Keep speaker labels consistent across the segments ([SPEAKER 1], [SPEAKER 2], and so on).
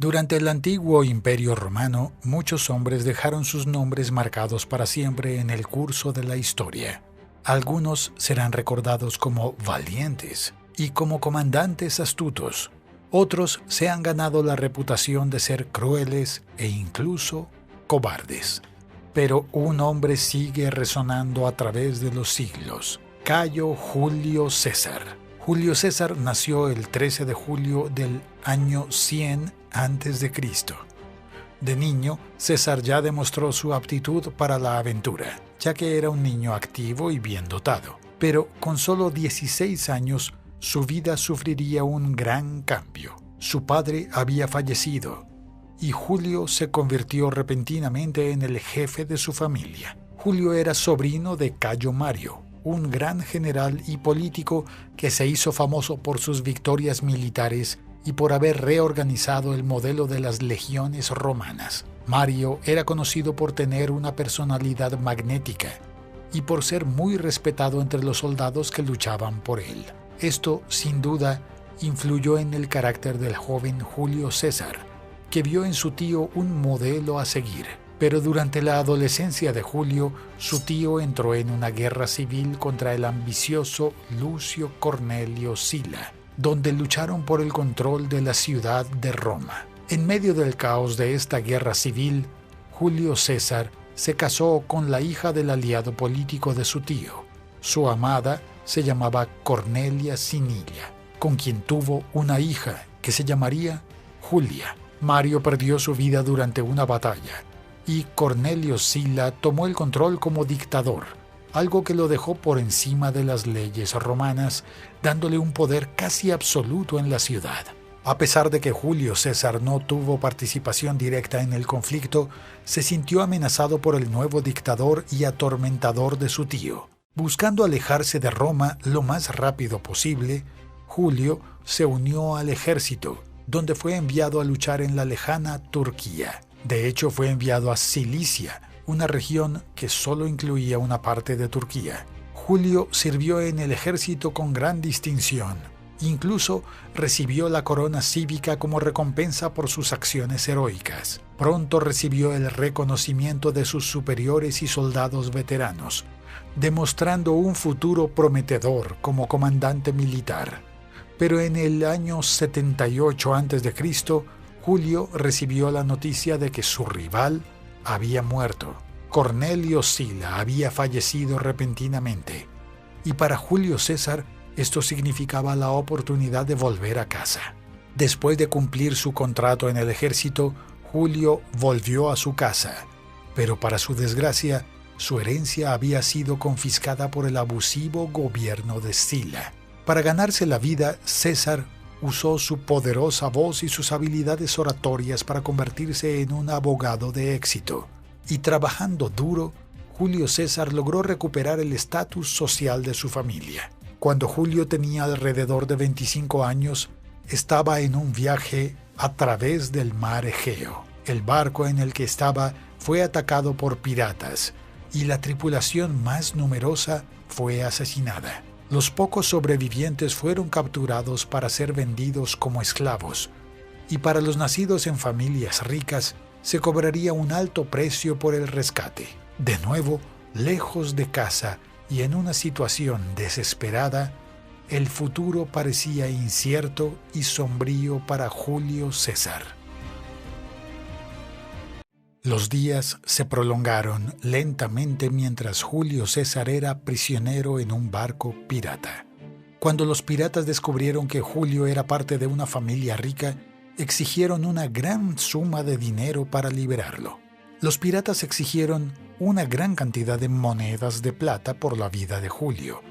[SPEAKER 1] Durante el antiguo Imperio Romano, muchos hombres dejaron sus nombres marcados para siempre en el curso de la historia. Algunos serán recordados como valientes y como comandantes astutos. Otros se han ganado la reputación de ser crueles e incluso cobardes. Pero un nombre sigue resonando a través de los siglos: Cayo Julio César. Julio César nació el 13 de julio del año 100 a.C. De niño, César ya demostró su aptitud para la aventura, ya que era un niño activo y bien dotado. Pero con solo 16 años, su vida sufriría un gran cambio. Su padre había fallecido y Julio se convirtió repentinamente en el jefe de su familia. Julio era sobrino de Cayo Mario, un gran general y político que se hizo famoso por sus victorias militares y por haber reorganizado el modelo de las legiones romanas. Mario era conocido por tener una personalidad magnética y por ser muy respetado entre los soldados que luchaban por él. Esto, sin duda, influyó en el carácter del joven Julio César, que vio en su tío un modelo a seguir. Pero durante la adolescencia de Julio, su tío entró en una guerra civil contra el ambicioso Lucio Cornelio Sila, donde lucharon por el control de la ciudad de Roma. En medio del caos de esta guerra civil, Julio César se casó con la hija del aliado político de su tío. Su amada se llamaba Cornelia Sinilia, con quien tuvo una hija que se llamaría Julia. Mario perdió su vida durante una batalla y Cornelio Sila tomó el control como dictador, algo que lo dejó por encima de las leyes romanas, dándole un poder casi absoluto en la ciudad. A pesar de que Julio César no tuvo participación directa en el conflicto, se sintió amenazado por el nuevo dictador y atormentador de su tío. Buscando alejarse de Roma lo más rápido posible, Julio se unió al ejército, donde fue enviado a luchar en la lejana Turquía. De hecho, fue enviado a Cilicia, una región que solo incluía una parte de Turquía. Julio sirvió en el ejército con gran distinción. Incluso recibió la corona cívica como recompensa por sus acciones heroicas. Pronto recibió el reconocimiento de sus superiores y soldados veteranos, demostrando un futuro prometedor como comandante militar. Pero en el año 78 a.C., Julio recibió la noticia de que su rival había muerto. Cornelio Sila había fallecido repentinamente, y para Julio César esto significaba la oportunidad de volver a casa. Después de cumplir su contrato en el ejército, Julio volvió a su casa, pero para su desgracia, su herencia había sido confiscada por el abusivo gobierno de Sila. Para ganarse la vida, César usó su poderosa voz y sus habilidades oratorias para convertirse en un abogado de éxito. Y trabajando duro, Julio César logró recuperar el estatus social de su familia. Cuando Julio tenía alrededor de 25 años, estaba en un viaje a través del mar Egeo. El barco en el que estaba fue atacado por piratas y la tripulación más numerosa fue asesinada. Los pocos sobrevivientes fueron capturados para ser vendidos como esclavos, y para los nacidos en familias ricas se cobraría un alto precio por el rescate. De nuevo, lejos de casa y en una situación desesperada, el futuro parecía incierto y sombrío para Julio César. Los días se prolongaron lentamente mientras Julio César era prisionero en un barco pirata. Cuando los piratas descubrieron que Julio era parte de una familia rica, exigieron una gran suma de dinero para liberarlo. Los piratas exigieron una gran cantidad de monedas de plata por la vida de Julio,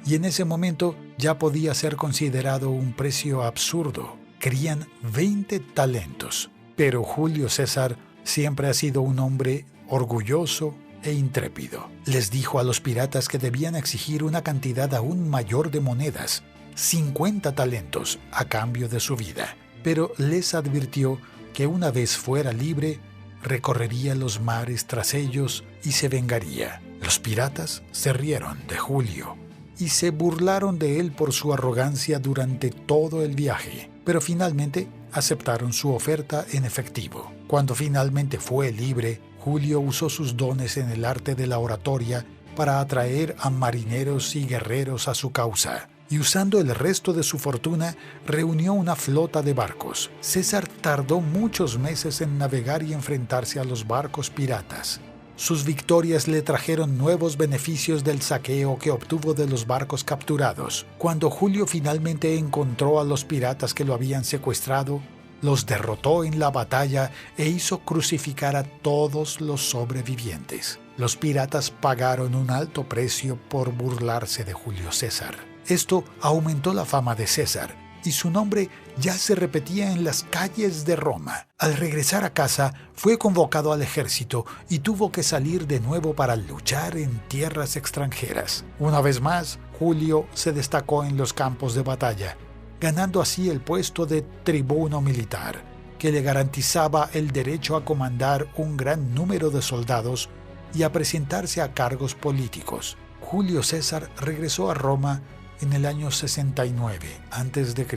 [SPEAKER 1] y en ese momento ya podía ser considerado un precio absurdo. Querían 20 talentos, pero Julio César siempre ha sido un hombre orgulloso e intrépido. Les dijo a los piratas que debían exigir una cantidad aún mayor de monedas, 50 talentos, a cambio de su vida. Pero les advirtió que una vez fuera libre, recorrería los mares tras ellos y se vengaría. Los piratas se rieron de Julio y se burlaron de él por su arrogancia durante todo el viaje, pero finalmente aceptaron su oferta en efectivo. Cuando finalmente fue libre, Julio usó sus dones en el arte de la oratoria para atraer a marineros y guerreros a su causa, y usando el resto de su fortuna, reunió una flota de barcos. César tardó muchos meses en navegar y enfrentarse a los barcos piratas. Sus victorias le trajeron nuevos beneficios del saqueo que obtuvo de los barcos capturados. Cuando Julio finalmente encontró a los piratas que lo habían secuestrado, los derrotó en la batalla e hizo crucificar a todos los sobrevivientes. Los piratas pagaron un alto precio por burlarse de Julio César. Esto aumentó la fama de César, y su nombre ya se repetía en las calles de Roma. Al regresar a casa, fue convocado al ejército y tuvo que salir de nuevo para luchar en tierras extranjeras. Una vez más, Julio se destacó en los campos de batalla, ganando así el puesto de tribuno militar, que le garantizaba el derecho a comandar un gran número de soldados y a presentarse a cargos políticos. Julio César regresó a Roma en el año 69 a.C.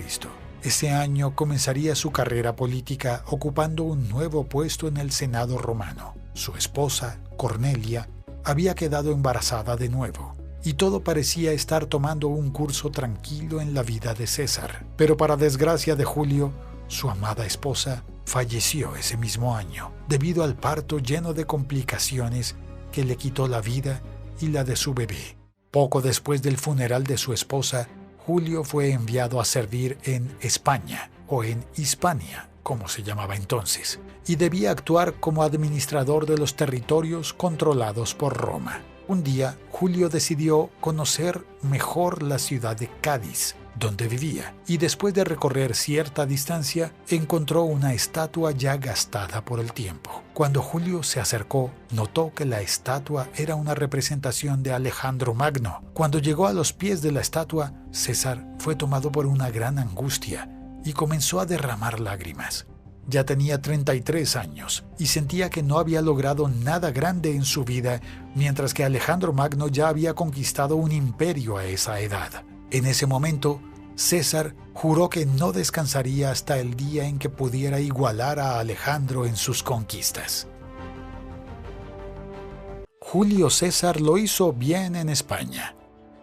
[SPEAKER 1] Ese año comenzaría su carrera política ocupando un nuevo puesto en el Senado romano. Su esposa, Cornelia, había quedado embarazada de nuevo, y todo parecía estar tomando un curso tranquilo en la vida de César. Pero para desgracia de Julio, su amada esposa falleció ese mismo año, debido al parto lleno de complicaciones que le quitó la vida y la de su bebé. Poco después del funeral de su esposa, Julio fue enviado a servir en España, o en Hispania, como se llamaba entonces, y debía actuar como administrador de los territorios controlados por Roma. Un día, Julio decidió conocer mejor la ciudad de Cádiz, donde vivía, y después de recorrer cierta distancia, encontró una estatua ya gastada por el tiempo. Cuando Julio se acercó, notó que la estatua era una representación de Alejandro Magno. Cuando llegó a los pies de la estatua, César fue tomado por una gran angustia y comenzó a derramar lágrimas. Ya tenía 33 años y sentía que no había logrado nada grande en su vida, mientras que Alejandro Magno ya había conquistado un imperio a esa edad. En ese momento, César juró que no descansaría hasta el día en que pudiera igualar a Alejandro en sus conquistas. Julio César lo hizo bien en España.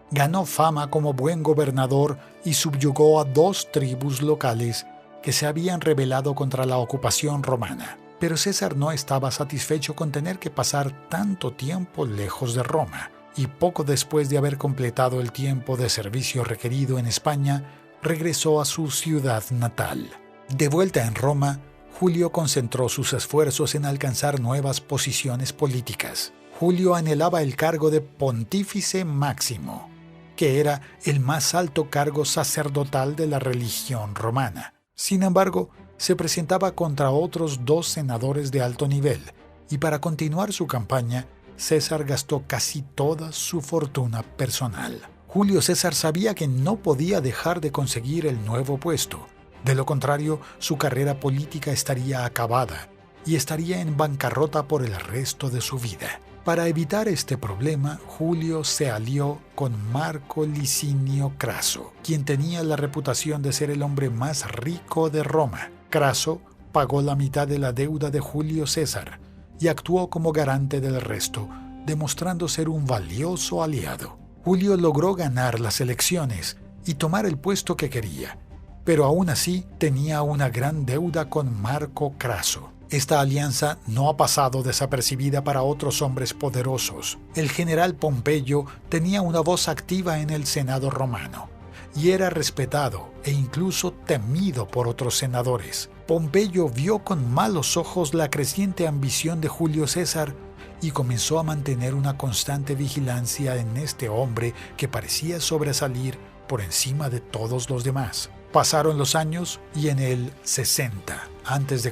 [SPEAKER 1] Ganó fama como buen gobernador y subyugó a 2 tribus locales que se habían rebelado contra la ocupación romana. Pero César no estaba satisfecho con tener que pasar tanto tiempo lejos de Roma, y poco después de haber completado el tiempo de servicio requerido en España, regresó a su ciudad natal. De vuelta en Roma, Julio concentró sus esfuerzos en alcanzar nuevas posiciones políticas. Julio anhelaba el cargo de Pontífice Máximo, que era el más alto cargo sacerdotal de la religión romana. Sin embargo, se presentaba contra otros 2 senadores de alto nivel, y para continuar su campaña, César gastó casi toda su fortuna personal. Julio César sabía que no podía dejar de conseguir el nuevo puesto. De lo contrario, su carrera política estaría acabada y estaría en bancarrota por el resto de su vida. Para evitar este problema, Julio se alió con Marco Licinio Craso, quien tenía la reputación de ser el hombre más rico de Roma. Craso pagó la mitad de la deuda de Julio César y actuó como garante del resto, demostrando ser un valioso aliado. Julio logró ganar las elecciones y tomar el puesto que quería, pero aún así tenía una gran deuda con Marco Craso. Esta alianza no ha pasado desapercibida para otros hombres poderosos. El general Pompeyo tenía una voz activa en el Senado romano y era respetado e incluso temido por otros senadores. Pompeyo vio con malos ojos la creciente ambición de Julio César y comenzó a mantener una constante vigilancia en este hombre que parecía sobresalir por encima de todos los demás. Pasaron los años y en el 60 a.C.,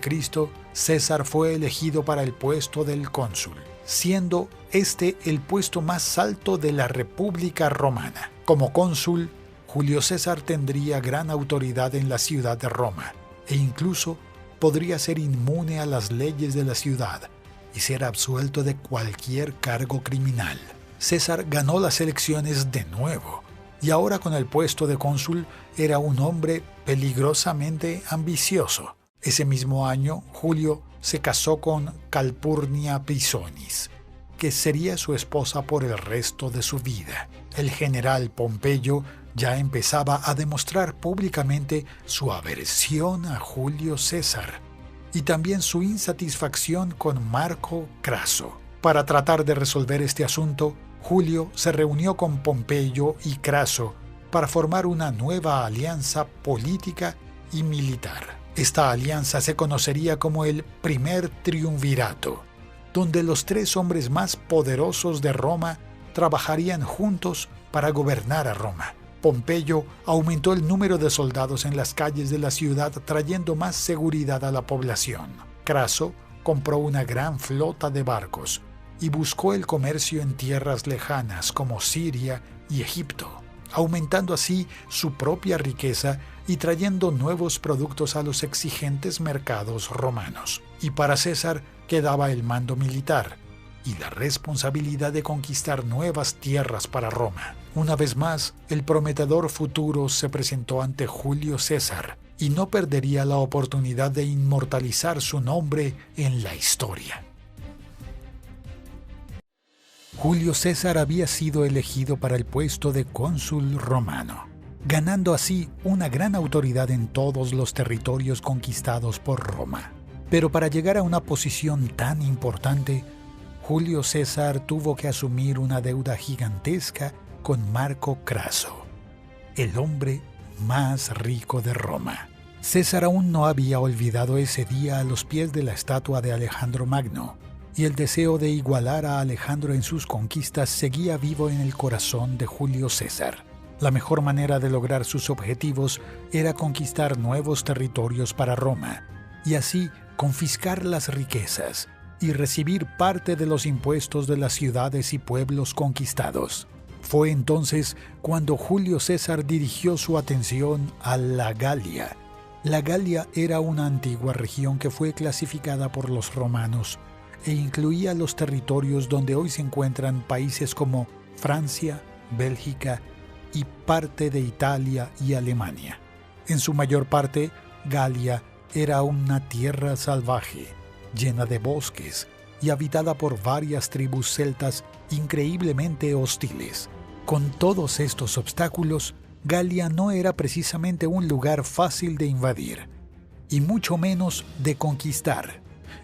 [SPEAKER 1] César fue elegido para el puesto del cónsul, siendo este el puesto más alto de la República Romana. Como cónsul, Julio César tendría gran autoridad en la ciudad de Roma e incluso podría ser inmune a las leyes de la ciudad y ser absuelto de cualquier cargo criminal. César ganó las elecciones de nuevo y ahora con el puesto de cónsul era un hombre peligrosamente ambicioso. Ese mismo año, Julio se casó con Calpurnia Pisonis, que sería su esposa por el resto de su vida. El general Pompeyo ya empezaba a demostrar públicamente su aversión a Julio César y también su insatisfacción con Marco Craso. Para tratar de resolver este asunto, Julio se reunió con Pompeyo y Craso para formar una nueva alianza política y militar. Esta alianza se conocería como el Primer Triunvirato, donde los tres hombres más poderosos de Roma trabajarían juntos para gobernar a Roma. Pompeyo aumentó el número de soldados en las calles de la ciudad, trayendo más seguridad a la población. Craso compró una gran flota de barcos y buscó el comercio en tierras lejanas como Siria y Egipto, aumentando así su propia riqueza y trayendo nuevos productos a los exigentes mercados romanos. Y para César quedaba el mando militar y la responsabilidad de conquistar nuevas tierras para Roma. Una vez más, el prometedor futuro se presentó ante Julio César y no perdería la oportunidad de inmortalizar su nombre en la historia. Julio César había sido elegido para el puesto de cónsul romano, ganando así una gran autoridad en todos los territorios conquistados por Roma. Pero para llegar a una posición tan importante, Julio César tuvo que asumir una deuda gigantesca con Marco Craso, el hombre más rico de Roma. César aún no había olvidado ese día a los pies de la estatua de Alejandro Magno, y el deseo de igualar a Alejandro en sus conquistas seguía vivo en el corazón de Julio César. La mejor manera de lograr sus objetivos era conquistar nuevos territorios para Roma, y así confiscar las riquezas y recibir parte de los impuestos de las ciudades y pueblos conquistados. Fue entonces cuando Julio César dirigió su atención a la Galia. La Galia era una antigua región que fue clasificada por los romanos e incluía los territorios donde hoy se encuentran países como Francia, Bélgica y parte de Italia y Alemania. En su mayor parte, Galia era una tierra salvaje, llena de bosques y habitada por varias tribus celtas increíblemente hostiles. Con todos estos obstáculos, Galia no era precisamente un lugar fácil de invadir, y mucho menos de conquistar.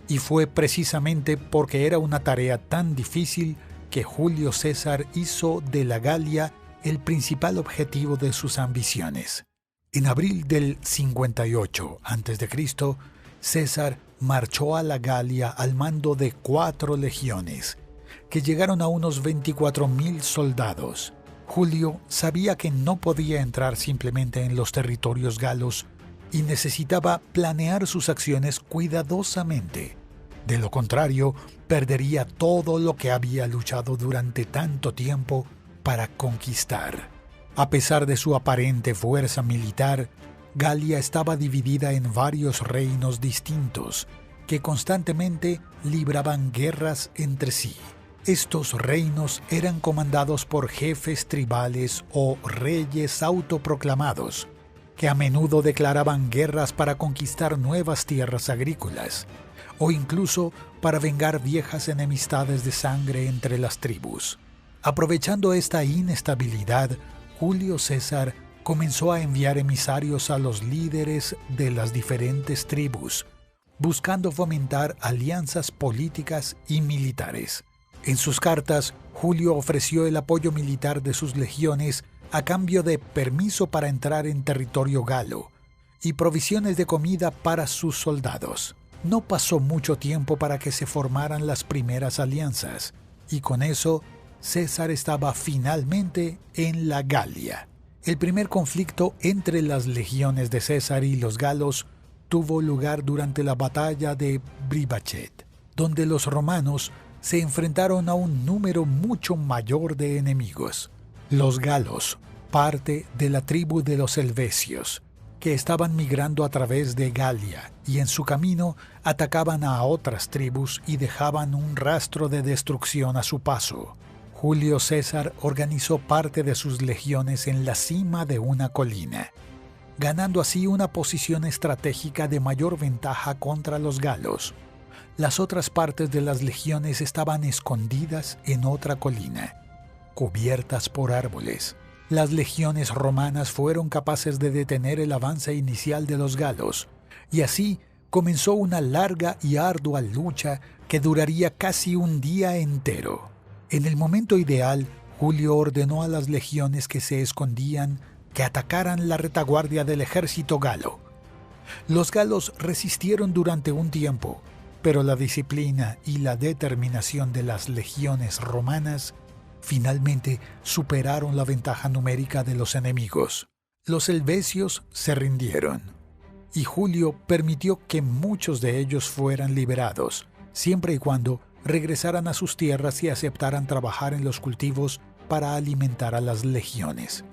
[SPEAKER 1] Y fue precisamente porque era una tarea tan difícil que Julio César hizo de la Galia el principal objetivo de sus ambiciones. En abril del 58 a.C., César marchó a la Galia al mando de 4 legiones, que llegaron a unos 24.000 soldados. Julio sabía que no podía entrar simplemente en los territorios galos y necesitaba planear sus acciones cuidadosamente. De lo contrario, perdería todo lo que había luchado durante tanto tiempo para conquistar. A pesar de su aparente fuerza militar, Galia estaba dividida en varios reinos distintos que constantemente libraban guerras entre sí. Estos reinos eran comandados por jefes tribales o reyes autoproclamados, que a menudo declaraban guerras para conquistar nuevas tierras agrícolas, o incluso para vengar viejas enemistades de sangre entre las tribus. Aprovechando esta inestabilidad, Julio César comenzó a enviar emisarios a los líderes de las diferentes tribus, buscando fomentar alianzas políticas y militares. En sus cartas, Julio ofreció el apoyo militar de sus legiones a cambio de permiso para entrar en territorio galo y provisiones de comida para sus soldados. No pasó mucho tiempo para que se formaran las primeras alianzas, y con eso César estaba finalmente en la Galia. El primer conflicto entre las legiones de César y los galos tuvo lugar durante la batalla de Bribachet, donde los romanos se enfrentaron a un número mucho mayor de enemigos. Los galos, parte de la tribu de los helvecios, que estaban migrando a través de Galia y en su camino atacaban a otras tribus y dejaban un rastro de destrucción a su paso. Julio César organizó parte de sus legiones en la cima de una colina ganando así una posición estratégica de mayor ventaja contra los galos. Las otras partes de las legiones estaban escondidas en otra colina, cubiertas por árboles. Las legiones romanas fueron capaces de detener el avance inicial de los galos, y así comenzó una larga y ardua lucha que duraría casi un día entero. En el momento ideal, Julio ordenó a las legiones que se escondían que atacaran la retaguardia del ejército galo. Los galos resistieron durante un tiempo, pero la disciplina y la determinación de las legiones romanas finalmente superaron la ventaja numérica de los enemigos. Los helvecios se rindieron, y Julio permitió que muchos de ellos fueran liberados, siempre y cuando regresaran a sus tierras y aceptaran trabajar en los cultivos para alimentar a las legiones.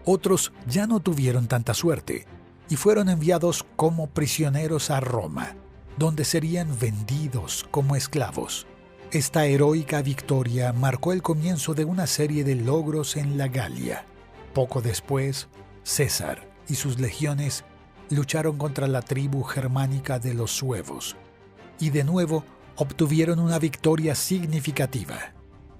[SPEAKER 1] Otros ya no tuvieron tanta suerte y fueron enviados como prisioneros a Roma, donde serían vendidos como esclavos. Esta heroica victoria marcó el comienzo de una serie de logros en la Galia. Poco después, César y sus legiones lucharon contra la tribu germánica de los suevos y de nuevo obtuvieron una victoria significativa.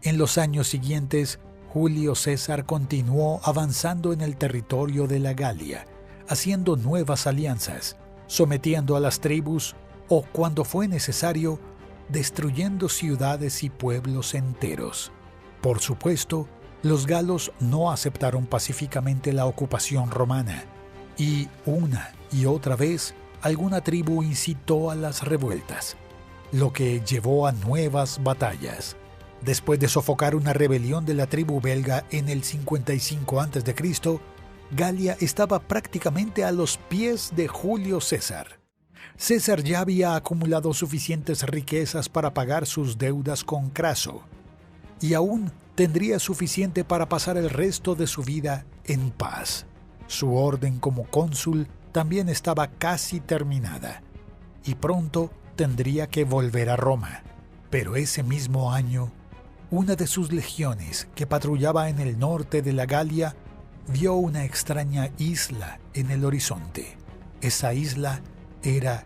[SPEAKER 1] En los años siguientes, Julio César continuó avanzando en el territorio de la Galia, haciendo nuevas alianzas, sometiendo a las tribus o, cuando fue necesario, destruyendo ciudades y pueblos enteros. Por supuesto, los galos no aceptaron pacíficamente la ocupación romana, y una y otra vez alguna tribu incitó a las revueltas, lo que llevó a nuevas batallas. Después de sofocar una rebelión de la tribu belga en el 55 a.C., Galia estaba prácticamente a los pies de Julio César. César ya había acumulado suficientes riquezas para pagar sus deudas con Craso, y aún tendría suficiente para pasar el resto de su vida en paz. Su orden como cónsul también estaba casi terminada, y pronto tendría que volver a Roma. Pero ese mismo año, una de sus legiones que patrullaba en el norte de la Galia vio una extraña isla en el horizonte. Esa isla era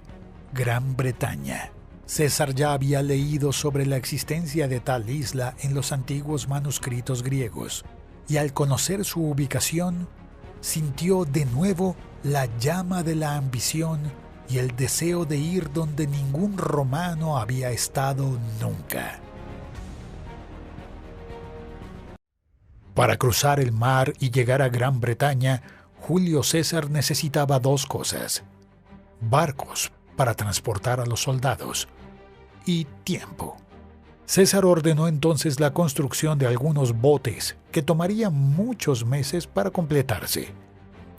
[SPEAKER 1] Gran Bretaña. César ya había leído sobre la existencia de tal isla en los antiguos manuscritos griegos, y al conocer su ubicación, sintió de nuevo la llama de la ambición y el deseo de ir donde ningún romano había estado nunca. Para cruzar el mar y llegar a Gran Bretaña, Julio César necesitaba dos cosas: barcos para transportar a los soldados y tiempo. César ordenó entonces la construcción de algunos botes que tomarían muchos meses para completarse.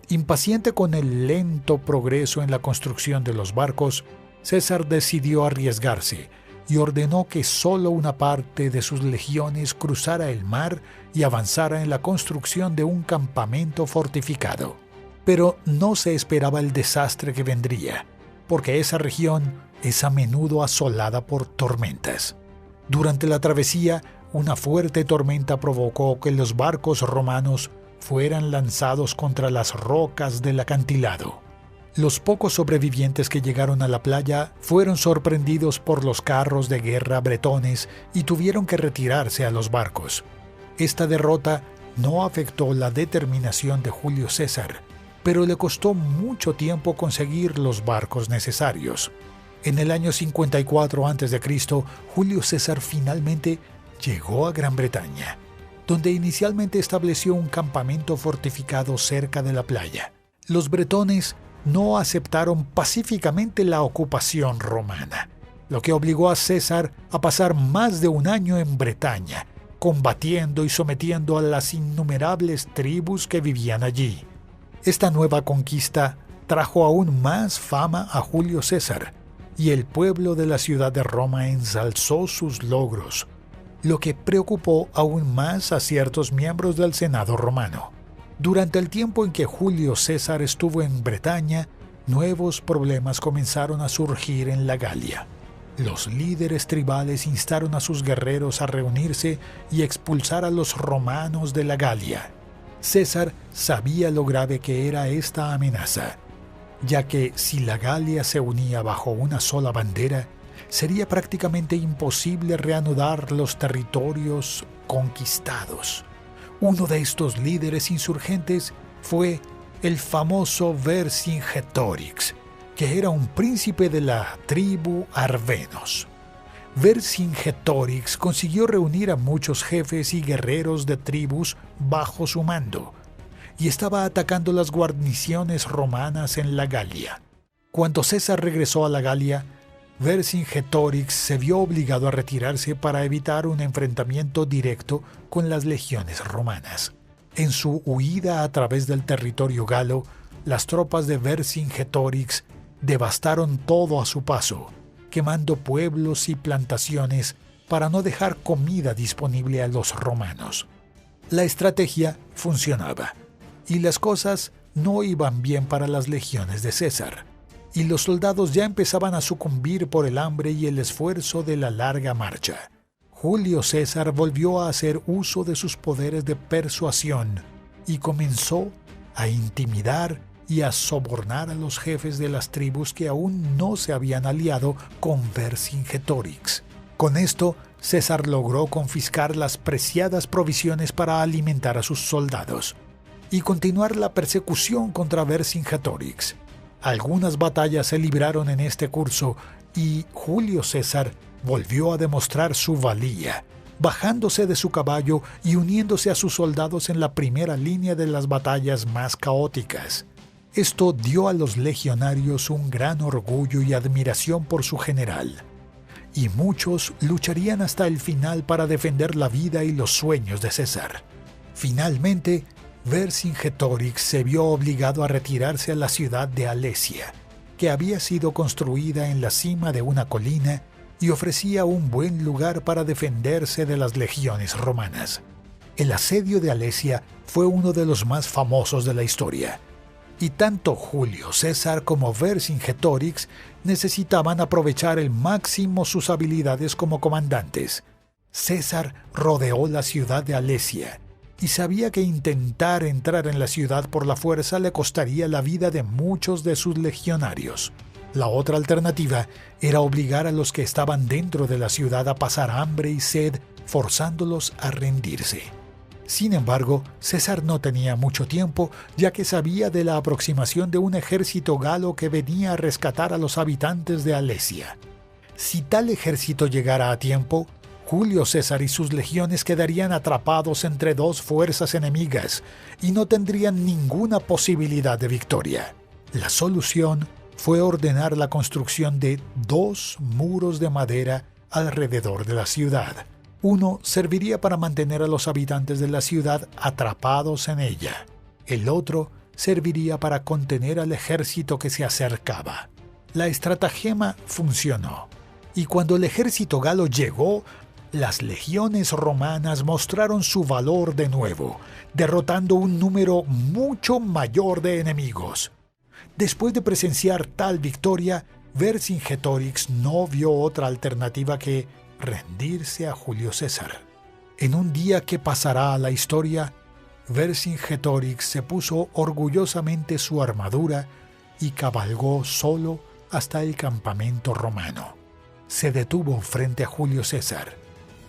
[SPEAKER 1] Impaciente con el lento progreso en la construcción de los barcos, César decidió arriesgarse y ordenó que solo una parte de sus legiones cruzara el mar y avanzara en la construcción de un campamento fortificado. Pero no se esperaba el desastre que vendría, porque esa región es a menudo asolada por tormentas. Durante la travesía, una fuerte tormenta provocó que los barcos romanos fueran lanzados contra las rocas del acantilado. Los pocos sobrevivientes que llegaron a la playa fueron sorprendidos por los carros de guerra bretones y tuvieron que retirarse a los barcos. Esta derrota no afectó la determinación de Julio César, pero le costó mucho tiempo conseguir los barcos necesarios. En el año 54 a.C., Julio César finalmente llegó a Gran Bretaña, donde inicialmente estableció un campamento fortificado cerca de la playa. Los bretones no aceptaron pacíficamente la ocupación romana, lo que obligó a César a pasar más de un año en Bretaña, combatiendo y sometiendo a las innumerables tribus que vivían allí. Esta nueva conquista trajo aún más fama a Julio César, y el pueblo de la ciudad de Roma ensalzó sus logros, lo que preocupó aún más a ciertos miembros del Senado romano. Durante el tiempo en que Julio César estuvo en Bretaña, nuevos problemas comenzaron a surgir en la Galia. Los líderes tribales instaron a sus guerreros a reunirse y expulsar a los romanos de la Galia. César sabía lo grave que era esta amenaza, ya que si la Galia se unía bajo una sola bandera, sería prácticamente imposible reanudar los territorios conquistados. Uno de estos líderes insurgentes fue el famoso Vercingetorix, que era un príncipe de la tribu Arvenos. Vercingetorix consiguió reunir a muchos jefes y guerreros de tribus bajo su mando, y estaba atacando las guarniciones romanas en la Galia. Cuando César regresó a la Galia, Vercingetorix se vio obligado a retirarse para evitar un enfrentamiento directo con las legiones romanas. En su huida a través del territorio galo, las tropas de Vercingetorix devastaron todo a su paso, quemando pueblos y plantaciones para no dejar comida disponible a los romanos. La estrategia funcionaba, y las cosas no iban bien para las legiones de César, y los soldados ya empezaban a sucumbir por el hambre y el esfuerzo de la larga marcha. Julio César volvió a hacer uso de sus poderes de persuasión y comenzó a intimidar y a sobornar a los jefes de las tribus que aún no se habían aliado con Vercingetorix. Con esto, César logró confiscar las preciadas provisiones para alimentar a sus soldados y continuar la persecución contra Vercingetorix. Algunas batallas se libraron en este curso y Julio César volvió a demostrar su valía, bajándose de su caballo y uniéndose a sus soldados en la primera línea de las batallas más caóticas. Esto dio a los legionarios un gran orgullo y admiración por su general, y muchos lucharían hasta el final para defender la vida y los sueños de César. Finalmente, Vercingetorix se vio obligado a retirarse a la ciudad de Alesia, que había sido construida en la cima de una colina y ofrecía un buen lugar para defenderse de las legiones romanas. El asedio de Alesia fue uno de los más famosos de la historia, y tanto Julio César como Vercingetorix necesitaban aprovechar al máximo sus habilidades como comandantes. César rodeó la ciudad de Alesia y sabía que intentar entrar en la ciudad por la fuerza le costaría la vida de muchos de sus legionarios. La otra alternativa era obligar a los que estaban dentro de la ciudad a pasar hambre y sed, forzándolos a rendirse. Sin embargo, César no tenía mucho tiempo, ya que sabía de la aproximación de un ejército galo que venía a rescatar a los habitantes de Alesia. Si tal ejército llegara a tiempo, Julio César y sus legiones quedarían atrapados entre dos fuerzas enemigas y no tendrían ninguna posibilidad de victoria. La solución fue ordenar la construcción de 2 muros de madera alrededor de la ciudad. Uno serviría para mantener a los habitantes de la ciudad atrapados en ella. El otro serviría para contener al ejército que se acercaba. La estratagema funcionó, y cuando el ejército galo llegó, las legiones romanas mostraron su valor de nuevo, derrotando un número mucho mayor de enemigos. Después de presenciar tal victoria, Vercingetorix no vio otra alternativa que rendirse a Julio César. En un día que pasará a la historia, Vercingetorix se puso orgullosamente su armadura y cabalgó solo hasta el campamento romano. Se detuvo frente a Julio César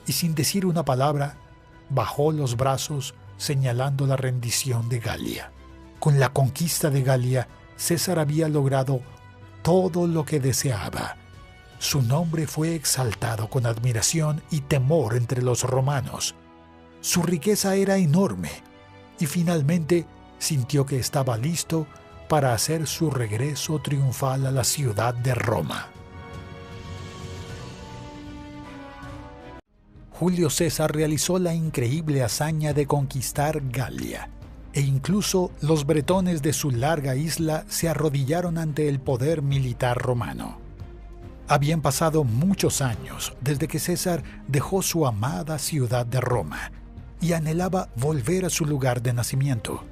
[SPEAKER 1] y, sin decir una palabra, bajó los brazos señalando la rendición de Galia. Con la conquista de Galia, César había logrado todo lo que deseaba. Su nombre fue exaltado con admiración y temor entre los romanos. Su riqueza era enorme y finalmente sintió que estaba listo para hacer su regreso triunfal a la ciudad de Roma. Julio César realizó la increíble hazaña de conquistar Galia, e incluso los bretones de su larga isla se arrodillaron ante el poder militar romano. Habían pasado muchos años desde que César dejó su amada ciudad de Roma y anhelaba volver a su lugar de nacimiento.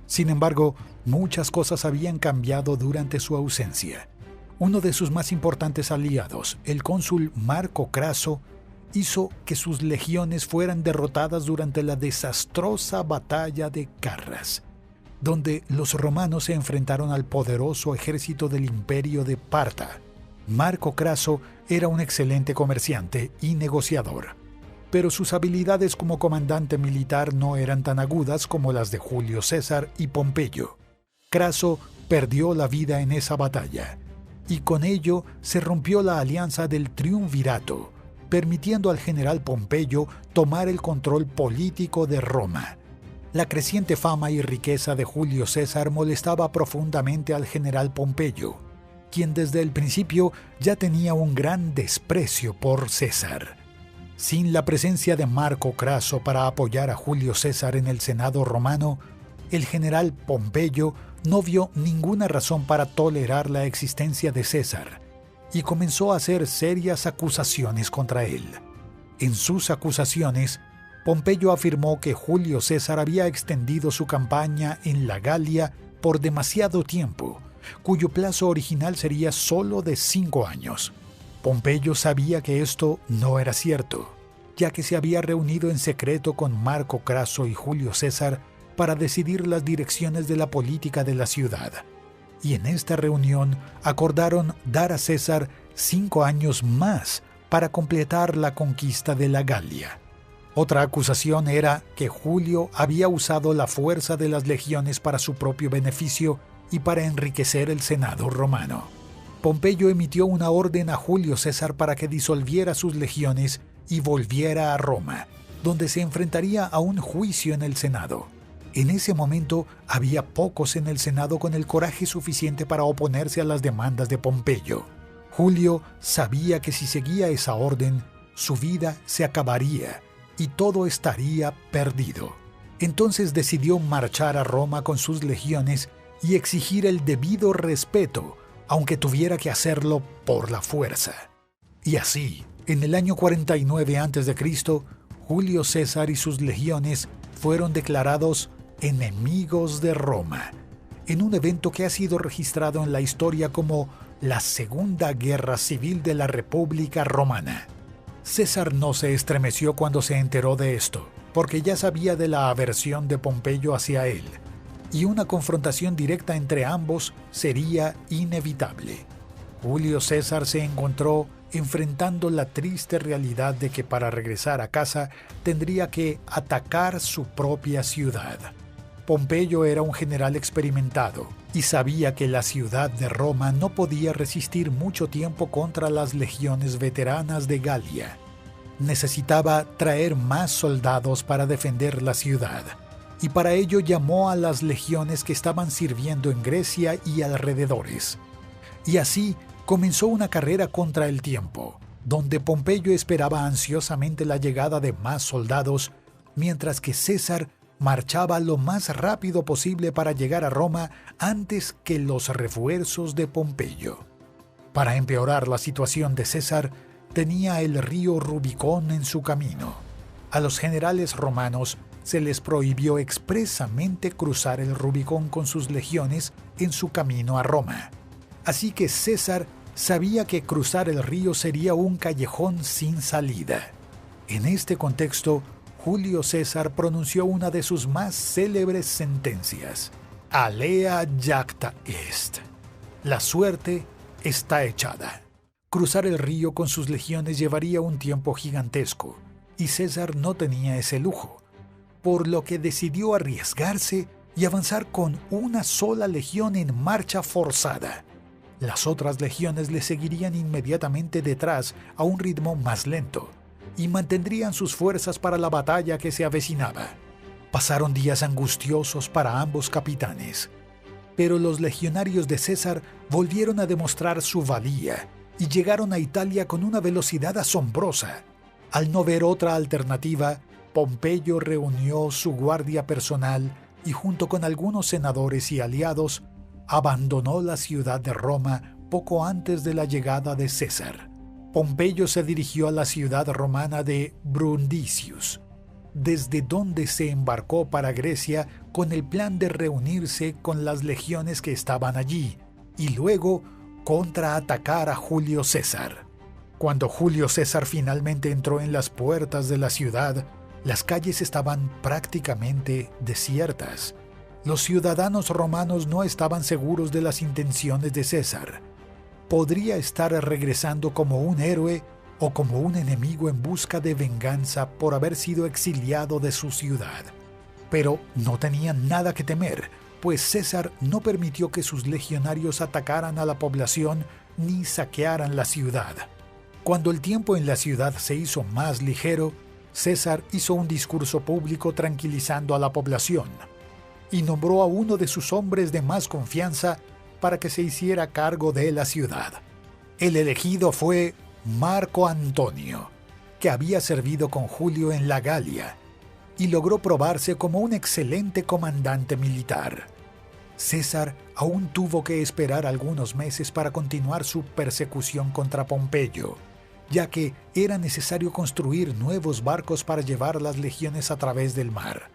[SPEAKER 1] Sin embargo, muchas cosas habían cambiado durante su ausencia. Uno de sus más importantes aliados, el cónsul Marco Craso, hizo que sus legiones fueran derrotadas durante la desastrosa batalla de Carras, donde los romanos se enfrentaron al poderoso ejército del imperio de Parta. Marco Craso era un excelente comerciante y negociador, pero sus habilidades como comandante militar no eran tan agudas como las de Julio César y Pompeyo. Craso perdió la vida en esa batalla, y con ello se rompió la alianza del Triunvirato, permitiendo al general Pompeyo tomar el control político de Roma. La creciente fama y riqueza de Julio César molestaba profundamente al general Pompeyo, quien desde el principio ya tenía un gran desprecio por César. Sin la presencia de Marco Craso para apoyar a Julio César en el Senado romano, el general Pompeyo no vio ninguna razón para tolerar la existencia de César y comenzó a hacer serias acusaciones contra él. En sus acusaciones, Pompeyo afirmó que Julio César había extendido su campaña en la Galia por demasiado tiempo, cuyo plazo original sería solo de 5 años. Pompeyo sabía que esto no era cierto, ya que se había reunido en secreto con Marco Craso y Julio César para decidir las direcciones de la política de la ciudad. Y en esta reunión acordaron dar a César 5 años más para completar la conquista de la Galia. Otra acusación era que Julio había usado la fuerza de las legiones para su propio beneficio y para enriquecer el Senado romano. Pompeyo emitió una orden a Julio César para que disolviera sus legiones y volviera a Roma, donde se enfrentaría a un juicio en el Senado. En ese momento había pocos en el Senado con el coraje suficiente para oponerse a las demandas de Pompeyo. Julio sabía que si seguía esa orden, su vida se acabaría y todo estaría perdido. Entonces decidió marchar a Roma con sus legiones y exigir el debido respeto, aunque tuviera que hacerlo por la fuerza. Y así, en el año 49 a.C., Julio César y sus legiones fueron declarados enemigos de Roma, en un evento que ha sido registrado en la historia como la Segunda Guerra Civil de la República Romana. César no se estremeció cuando se enteró de esto, porque ya sabía de la aversión de Pompeyo hacia él, y una confrontación directa entre ambos sería inevitable. Julio César se encontró enfrentando la triste realidad de que para regresar a casa tendría que atacar su propia ciudad. Pompeyo era un general experimentado y sabía que la ciudad de Roma no podía resistir mucho tiempo contra las legiones veteranas de Galia. Necesitaba traer más soldados para defender la ciudad, y para ello llamó a las legiones que estaban sirviendo en Grecia y alrededores. Y así comenzó una carrera contra el tiempo, donde Pompeyo esperaba ansiosamente la llegada de más soldados, mientras que César marchaba lo más rápido posible para llegar a Roma antes que los refuerzos de Pompeyo. Para empeorar la situación de César, tenía el río Rubicón en su camino. A los generales romanos se les prohibió expresamente cruzar el Rubicón con sus legiones en su camino a Roma. Así que César sabía que cruzar el río sería un callejón sin salida. En este contexto, Julio César pronunció una de sus más célebres sentencias: Alea jacta est. La suerte está echada. Cruzar el río con sus legiones llevaría un tiempo gigantesco, y César no tenía ese lujo, por lo que decidió arriesgarse y avanzar con una sola legión en marcha forzada. Las otras legiones le seguirían inmediatamente detrás a un ritmo más lento y mantendrían sus fuerzas para la batalla que se avecinaba. Pasaron días angustiosos para ambos capitanes, pero los legionarios de César volvieron a demostrar su valía y llegaron a Italia con una velocidad asombrosa. Al no ver otra alternativa, Pompeyo reunió su guardia personal y junto con algunos senadores y aliados, abandonó la ciudad de Roma poco antes de la llegada de César. Pompeyo se dirigió a la ciudad romana de Brundisius, desde donde se embarcó para Grecia con el plan de reunirse con las legiones que estaban allí y luego contraatacar a Julio César. Cuando Julio César finalmente entró en las puertas de la ciudad, las calles estaban prácticamente desiertas. Los ciudadanos romanos no estaban seguros de las intenciones de César. Podría estar regresando como un héroe o como un enemigo en busca de venganza por haber sido exiliado de su ciudad. Pero no tenían nada que temer, pues César no permitió que sus legionarios atacaran a la población ni saquearan la ciudad. Cuando el tiempo en la ciudad se hizo más ligero, César hizo un discurso público tranquilizando a la población y nombró a uno de sus hombres de más confianza para que se hiciera cargo de la ciudad. El elegido fue Marco Antonio, que había servido con Julio en la Galia y logró probarse como un excelente comandante militar. César aún tuvo que esperar algunos meses para continuar su persecución contra Pompeyo, ya que era necesario construir nuevos barcos para llevar las legiones a través del mar.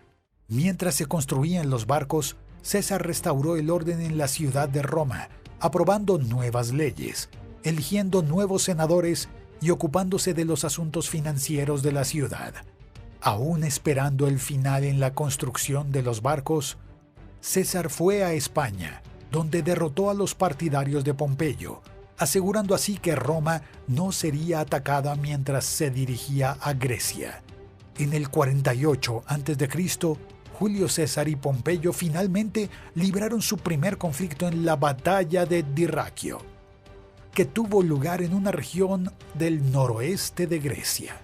[SPEAKER 1] Mientras se construían los barcos, César restauró el orden en la ciudad de Roma, aprobando nuevas leyes, eligiendo nuevos senadores y ocupándose de los asuntos financieros de la ciudad. Aún esperando el final en la construcción de los barcos, César fue a España, donde derrotó a los partidarios de Pompeyo, asegurando así que Roma no sería atacada mientras se dirigía a Grecia. En el 48 a.C., Julio César y Pompeyo finalmente libraron su primer conflicto en la batalla de Dirraquio, que tuvo lugar en una región del noroeste de Grecia.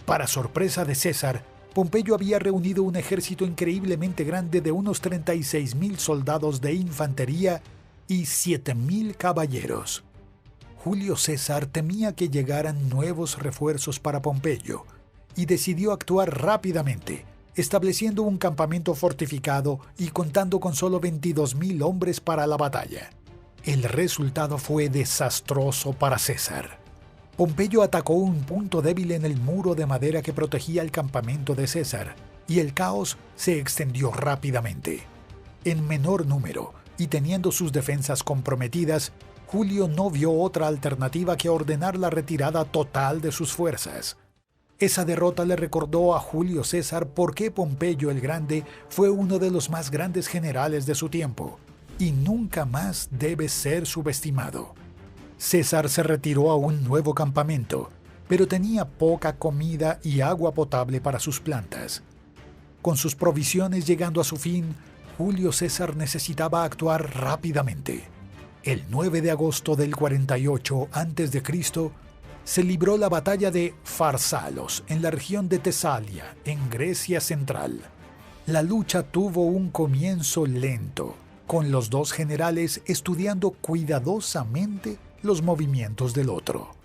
[SPEAKER 1] Para sorpresa de César, Pompeyo había reunido un ejército increíblemente grande de unos 36.000 soldados de infantería y 7.000 caballeros. Julio César temía que llegaran nuevos refuerzos para Pompeyo y decidió actuar rápidamente, estableciendo un campamento fortificado y contando con solo 22.000 hombres para la batalla. El resultado fue desastroso para César. Pompeyo atacó un punto débil en el muro de madera que protegía el campamento de César, y el caos se extendió rápidamente. En menor número y teniendo sus defensas comprometidas, Julio no vio otra alternativa que ordenar la retirada total de sus fuerzas. Esa derrota le recordó a Julio César por qué Pompeyo el Grande fue uno de los más grandes generales de su tiempo, y nunca más debe ser subestimado. César se retiró a un nuevo campamento, pero tenía poca comida y agua potable para sus plantas. Con sus provisiones llegando a su fin, Julio César necesitaba actuar rápidamente. El 9 de agosto del 48 a.C., se libró la batalla de Farsalos en la región de Tesalia, en Grecia central. La lucha tuvo un comienzo lento, con los dos generales estudiando cuidadosamente los movimientos del otro.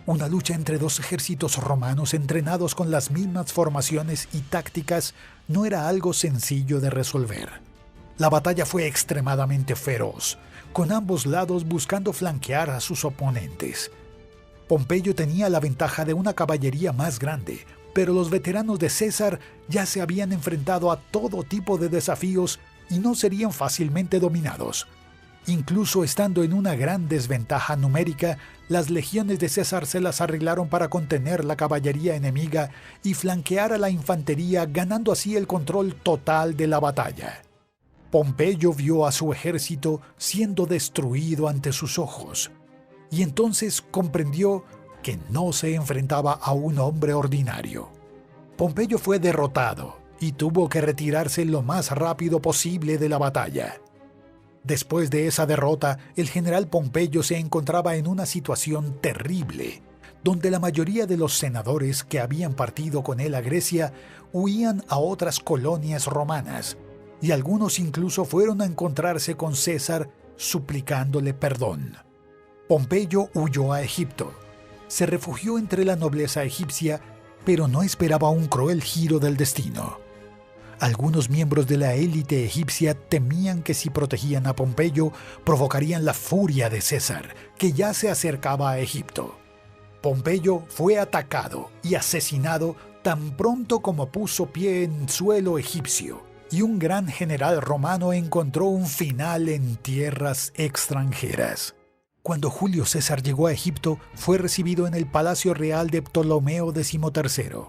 [SPEAKER 1] Una lucha entre dos ejércitos romanos entrenados con las mismas formaciones y tácticas no era algo sencillo de resolver. La batalla fue extremadamente feroz, con ambos lados buscando flanquear a sus oponentes. Pompeyo tenía la ventaja de una caballería más grande, pero los veteranos de César ya se habían enfrentado a todo tipo de desafíos y no serían fácilmente dominados. Incluso estando en una gran desventaja numérica, las legiones de César se las arreglaron para contener la caballería enemiga y flanquear a la infantería, ganando así el control total de la batalla. Pompeyo vio a su ejército siendo destruido ante sus ojos, y entonces comprendió que no se enfrentaba a un hombre ordinario. Pompeyo fue derrotado y tuvo que retirarse lo más rápido posible de la batalla. Después de esa derrota, el general Pompeyo se encontraba en una situación terrible, donde la mayoría de los senadores que habían partido con él a Grecia huían a otras colonias romanas, y algunos incluso fueron a encontrarse con César suplicándole perdón. Pompeyo huyó a Egipto. Se refugió entre la nobleza egipcia, pero no esperaba un cruel giro del destino. Algunos miembros de la élite egipcia temían que si protegían a Pompeyo, provocarían la furia de César, que ya se acercaba a Egipto. Pompeyo fue atacado y asesinado tan pronto como puso pie en suelo egipcio, y un gran general romano encontró un final en tierras extranjeras. Cuando Julio César llegó a Egipto, fue recibido en el palacio real de Ptolomeo XIII.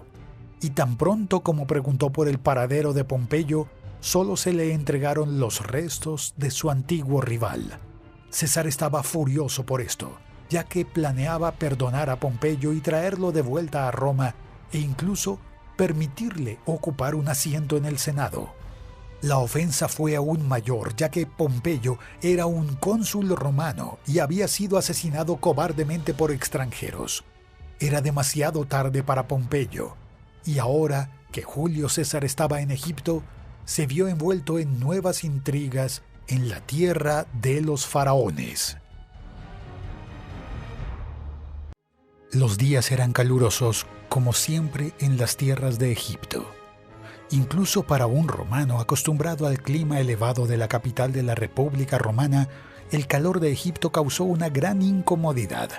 [SPEAKER 1] Y tan pronto como preguntó por el paradero de Pompeyo, solo se le entregaron los restos de su antiguo rival. César estaba furioso por esto, ya que planeaba perdonar a Pompeyo y traerlo de vuelta a Roma e incluso permitirle ocupar un asiento en el Senado. La ofensa fue aún mayor, ya que Pompeyo era un cónsul romano y había sido asesinado cobardemente por extranjeros. Era demasiado tarde para Pompeyo, y ahora que Julio César estaba en Egipto, se vio envuelto en nuevas intrigas en la tierra de los faraones. Los días eran calurosos, como siempre en las tierras de Egipto. Incluso para un romano acostumbrado al clima elevado de la capital de la República Romana, el calor de Egipto causó una gran incomodidad,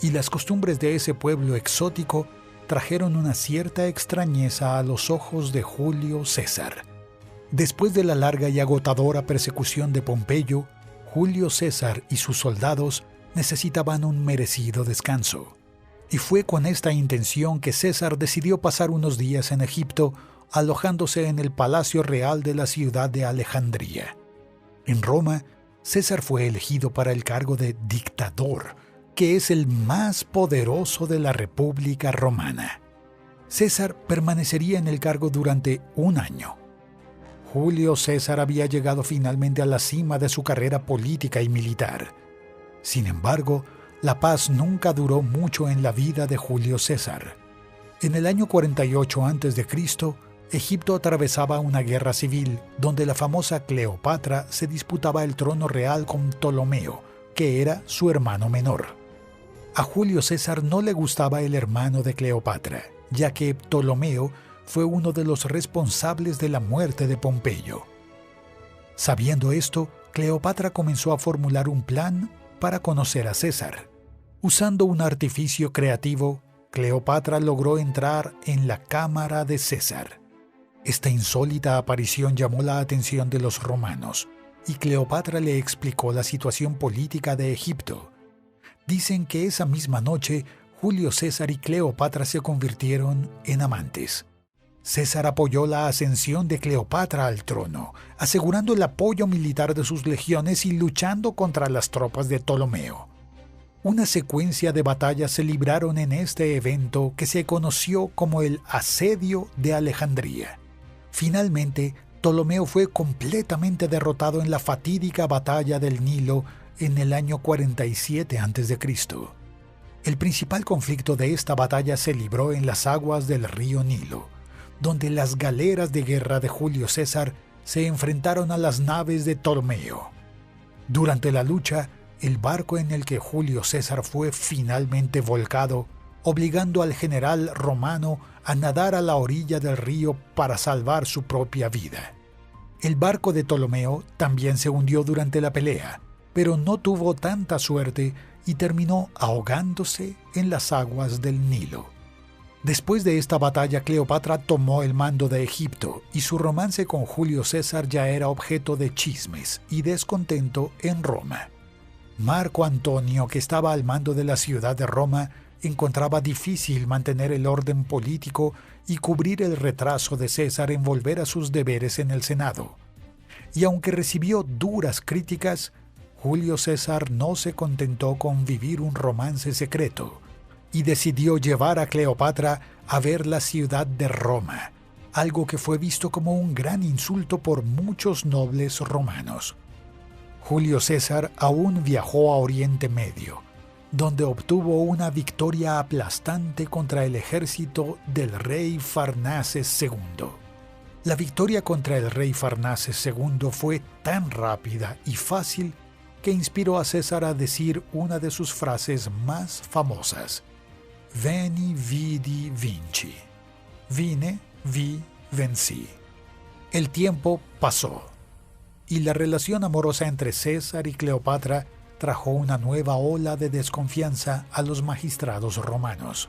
[SPEAKER 1] y las costumbres de ese pueblo exótico trajeron una cierta extrañeza a los ojos de Julio César. Después de la larga y agotadora persecución de Pompeyo, Julio César y sus soldados necesitaban un merecido descanso. Y fue con esta intención que César decidió pasar unos días en Egipto, alojándose en el Palacio Real de la ciudad de Alejandría. En Roma, César fue elegido para el cargo de dictador, que es el más poderoso de la República Romana. César permanecería en el cargo durante un año. Julio César había llegado finalmente a la cima de su carrera política y militar. Sin embargo, la paz nunca duró mucho en la vida de Julio César. En el año 48 a.C., Egipto atravesaba una guerra civil donde la famosa Cleopatra se disputaba el trono real con Ptolomeo, que era su hermano menor. A Julio César no le gustaba el hermano de Cleopatra, ya que Ptolomeo fue uno de los responsables de la muerte de Pompeyo. Sabiendo esto, Cleopatra comenzó a formular un plan para conocer a César. Usando un artificio creativo, Cleopatra logró entrar en la cámara de César. Esta insólita aparición llamó la atención de los romanos, y Cleopatra le explicó la situación política de Egipto. Dicen que esa misma noche, Julio César y Cleopatra se convirtieron en amantes. César apoyó la ascensión de Cleopatra al trono, asegurando el apoyo militar de sus legiones y luchando contra las tropas de Ptolomeo. Una secuencia de batallas se libraron en este evento que se conoció como el Asedio de Alejandría. Finalmente, Ptolomeo fue completamente derrotado en la fatídica batalla del Nilo en el año 47 a.C. El principal conflicto de esta batalla se libró en las aguas del río Nilo, donde las galeras de guerra de Julio César se enfrentaron a las naves de Ptolomeo. Durante la lucha, el barco en el que Julio César fue finalmente volcado, obligando al general romano a nadar a la orilla del río para salvar su propia vida. El barco de Ptolomeo también se hundió durante la pelea, pero no tuvo tanta suerte y terminó ahogándose en las aguas del Nilo. Después de esta batalla, Cleopatra tomó el mando de Egipto y su romance con Julio César ya era objeto de chismes y descontento en Roma. Marco Antonio, que estaba al mando de la ciudad de Roma, encontraba difícil mantener el orden político y cubrir el retraso de César en volver a sus deberes en el Senado. Y aunque recibió duras críticas, Julio César no se contentó con vivir un romance secreto y decidió llevar a Cleopatra a ver la ciudad de Roma, algo que fue visto como un gran insulto por muchos nobles romanos. Julio César aún viajó a Oriente Medio, donde obtuvo una victoria aplastante contra el ejército del rey Farnaces II. La victoria contra el rey Farnaces II fue tan rápida y fácil que inspiró a César a decir una de sus frases más famosas: Veni, vidi, vinci. Vine, vi, vencí. El tiempo pasó, y la relación amorosa entre César y Cleopatra trajo una nueva ola de desconfianza a los magistrados romanos,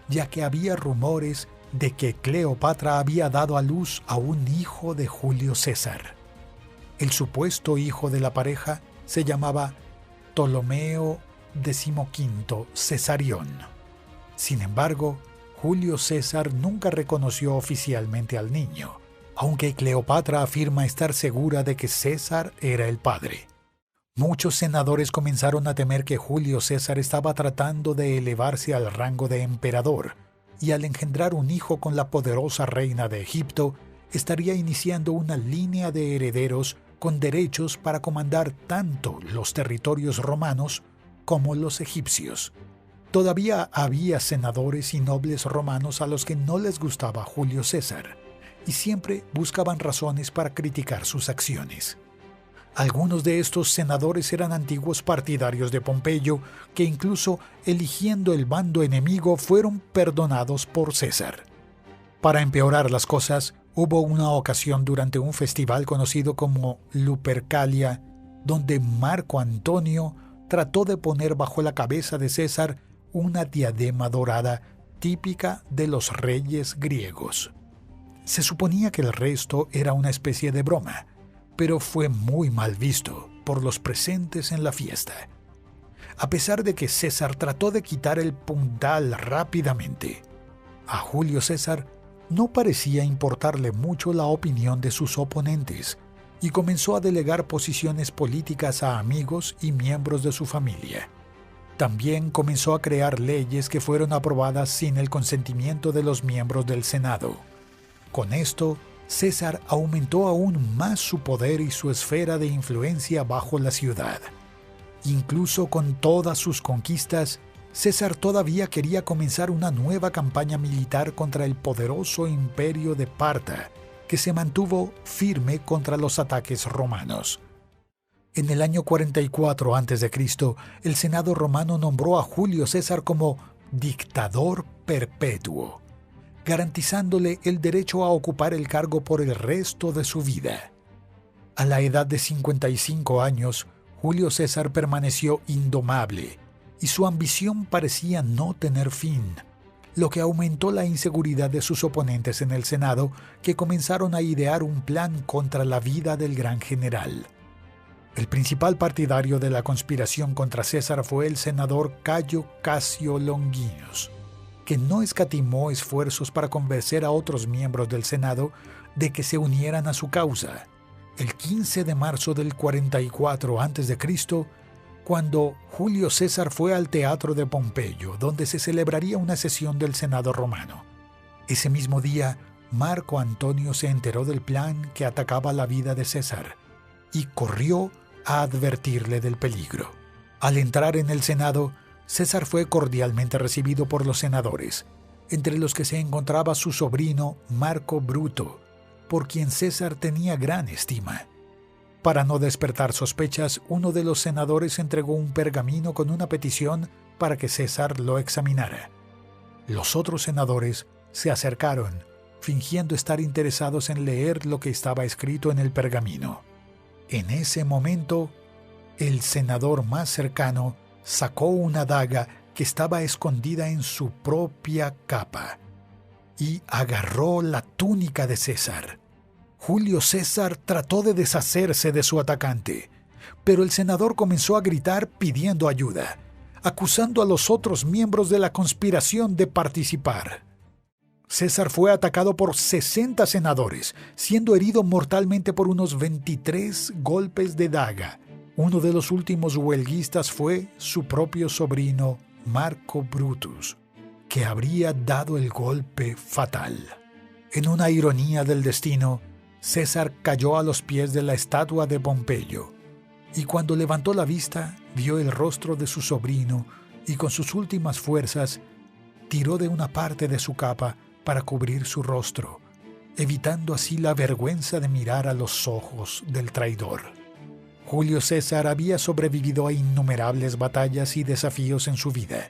[SPEAKER 1] ya que había rumores de que Cleopatra había dado a luz a un hijo de Julio César. El supuesto hijo de la pareja se llamaba Ptolomeo XV Cesarión. Sin embargo, Julio César nunca reconoció oficialmente al niño, aunque Cleopatra afirma estar segura de que César era el padre. Muchos senadores comenzaron a temer que Julio César estaba tratando de elevarse al rango de emperador, y al engendrar un hijo con la poderosa reina de Egipto, estaría iniciando una línea de herederos con derechos para comandar tanto los territorios romanos como los egipcios. Todavía había senadores y nobles romanos a los que no les gustaba Julio César, y siempre buscaban razones para criticar sus acciones. Algunos de estos senadores eran antiguos partidarios de Pompeyo que incluso eligiendo el bando enemigo fueron perdonados por César. Para empeorar las cosas, hubo una ocasión durante un festival conocido como Lupercalia, donde Marco Antonio trató de poner bajo la cabeza de César una diadema dorada típica de los reyes griegos. Se suponía que el resto era una especie de broma, pero fue muy mal visto por los presentes en la fiesta. A pesar de que César trató de quitar el puntal rápidamente, a Julio César no parecía importarle mucho la opinión de sus oponentes y comenzó a delegar posiciones políticas a amigos y miembros de su familia. También comenzó a crear leyes que fueron aprobadas sin el consentimiento de los miembros del Senado. Con esto, César aumentó aún más su poder y su esfera de influencia bajo la ciudad. Incluso con todas sus conquistas, César todavía quería comenzar una nueva campaña militar contra el poderoso imperio de Parta, que se mantuvo firme contra los ataques romanos. En el año 44 a.C., el Senado romano nombró a Julio César como dictador perpetuo, garantizándole el derecho a ocupar el cargo por el resto de su vida. A la edad de 55 años, Julio César permaneció indomable y su ambición parecía no tener fin, lo que aumentó la inseguridad de sus oponentes en el Senado, que comenzaron a idear un plan contra la vida del gran general. El principal partidario de la conspiración contra César fue el senador Cayo Casio Longinus, que no escatimó esfuerzos para convencer a otros miembros del Senado de que se unieran a su causa. El 15 de marzo del 44 a.C., cuando Julio César fue al teatro de Pompeyo, donde se celebraría una sesión del Senado romano. Ese mismo día, Marco Antonio se enteró del plan que atacaba la vida de César y corrió a advertirle del peligro. Al entrar en el Senado, César fue cordialmente recibido por los senadores, entre los que se encontraba su sobrino Marco Bruto, por quien César tenía gran estima. Para no despertar sospechas, uno de los senadores entregó un pergamino con una petición para que César lo examinara. Los otros senadores se acercaron, fingiendo estar interesados en leer lo que estaba escrito en el pergamino. En ese momento, el senador más cercano sacó una daga que estaba escondida en su propia capa y agarró la túnica de César. Julio César trató de deshacerse de su atacante, pero el senador comenzó a gritar pidiendo ayuda, acusando a los otros miembros de la conspiración de participar. César fue atacado por 60 senadores, siendo herido mortalmente por unos 23 golpes de daga. Uno de los últimos huelguistas fue su propio sobrino Marco Brutus, que habría dado el golpe fatal. En una ironía del destino, César cayó a los pies de la estatua de Pompeyo, y cuando levantó la vista, vio el rostro de su sobrino y con sus últimas fuerzas tiró de una parte de su capa para cubrir su rostro, evitando así la vergüenza de mirar a los ojos del traidor. Julio César había sobrevivido a innumerables batallas y desafíos en su vida,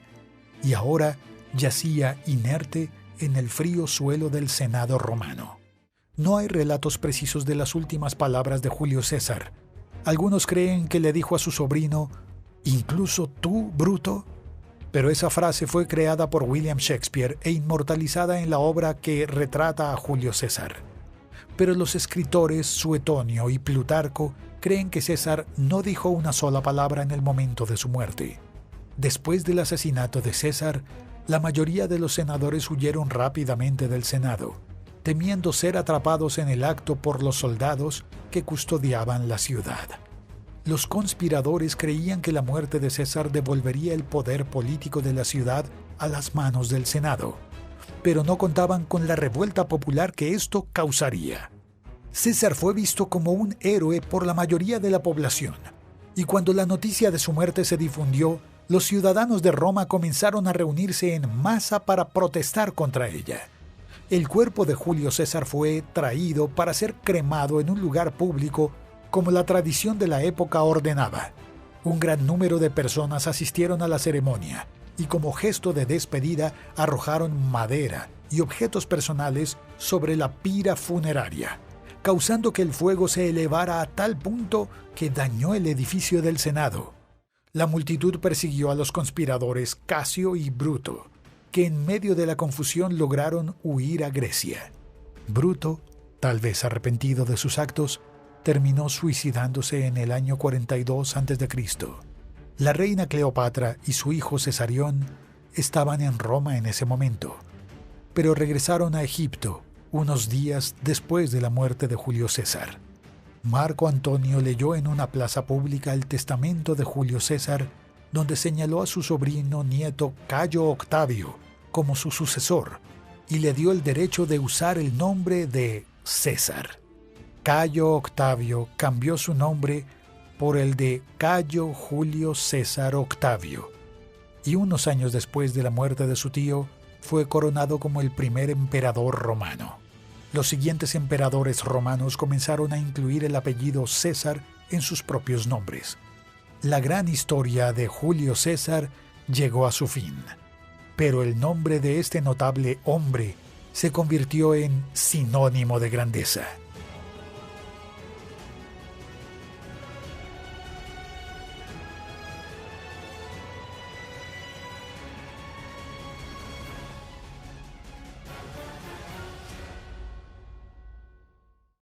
[SPEAKER 1] y ahora yacía inerte en el frío suelo del Senado romano. No hay relatos precisos de las últimas palabras de Julio César. Algunos creen que le dijo a su sobrino, «¿Incluso tú, Bruto?», pero esa frase fue creada por William Shakespeare e inmortalizada en la obra que retrata a Julio César. Pero los escritores Suetonio y Plutarco creen que César no dijo una sola palabra en el momento de su muerte. Después del asesinato de César, la mayoría de los senadores huyeron rápidamente del Senado, temiendo ser atrapados en el acto por los soldados que custodiaban la ciudad. Los conspiradores creían que la muerte de César devolvería el poder político de la ciudad a las manos del Senado, pero no contaban con la revuelta popular que esto causaría. César fue visto como un héroe por la mayoría de la población, y cuando la noticia de su muerte se difundió, los ciudadanos de Roma comenzaron a reunirse en masa para protestar contra ella. El cuerpo de Julio César fue traído para ser cremado en un lugar público como la tradición de la época ordenaba. Un gran número de personas asistieron a la ceremonia y como gesto de despedida arrojaron madera y objetos personales sobre la pira funeraria, causando que el fuego se elevara a tal punto que dañó el edificio del Senado. La multitud persiguió a los conspiradores Casio y Bruto, que en medio de la confusión lograron huir a Grecia. Bruto, tal vez arrepentido de sus actos, terminó suicidándose en el año 42 a.C. La reina Cleopatra y su hijo Cesarión estaban en Roma en ese momento, pero regresaron a Egipto unos días después de la muerte de Julio César. Marco Antonio leyó en una plaza pública el testamento de Julio César, donde señaló a su sobrino nieto Cayo Octavio como su sucesor y le dio el derecho de usar el nombre de César. Cayo Octavio cambió su nombre por el de Cayo Julio César Octavio, y unos años después de la muerte de su tío, fue coronado como el primer emperador romano. Los siguientes emperadores romanos comenzaron a incluir el apellido César en sus propios nombres. La gran historia de Julio César llegó a su fin, pero el nombre de este notable hombre se convirtió en sinónimo de grandeza.